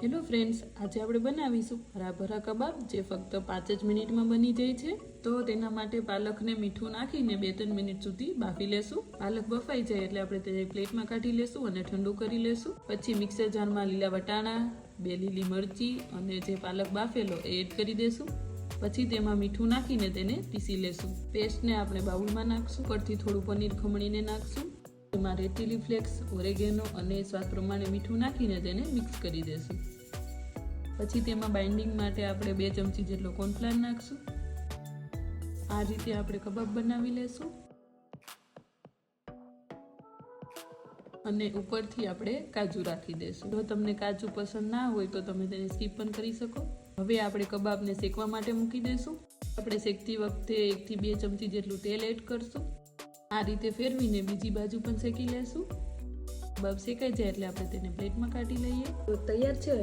Hello friends, આજે આપણે બનાવીશું હરાભરા કબાબ જે ફક્ત 5 જ મિનિટમાં બની જાય છે। તો તેના માટે પાલકને મીઠું નાખીને 2-3 મિનિટ સુધી બાફી લેશું। પાલક બફાઈ જાય એટલે આપણે તેને પ્લેટમાં કાઢી લેશું અને ઠંડુ કરી લેશું। પછી મિક્સર જારમાં લીલા વટાણા, 2 લીલી મરચી અને જે પાલક બાફેલો એ એડ કરી દેશું। પછી તેમાં મીઠું નાખીને તેને પીસી લેશું। પેસ્ટને આપણે બાઉલમાં નાખશું। ઉપરથી થોડું પનીર ખમણીને નાખશું। તેમાં રેડ ચીલી ફ્લેક્સ, ઓરેગેનો અને સ્વાદ પ્રમાણે મીઠું નાખીને તેને મિક્સ કરી દેશું। પછી તેમાં બાઇન્ડિંગ માટે આપણે 2 ચમચી જેટલો કોર્નફ્લાવર નાખશું। આ રીતે આપણે કબાબ બનાવી લેશું અને ઉપરથી આપણે કાજુ રાખી દેશું। જો તમને કાજુ પસંદ ના હોય તો તમે તેને સ્કીપ પણ કરી શકો। હવે આપણે કબાબને શેકવા માટે મૂકી દેશું। આપણે શેકતી વખતે 1 થી 2 ચમચી જેટલું તેલ એડ કરશું। આ રીતે ફેરવીને બીજી બાજુ પણ શેકી લેશું। કબાબ શેકાઈ જાય એટલે આપણે તેને પ્લેટમાં કાઢી લઈએ। તો તૈયાર છે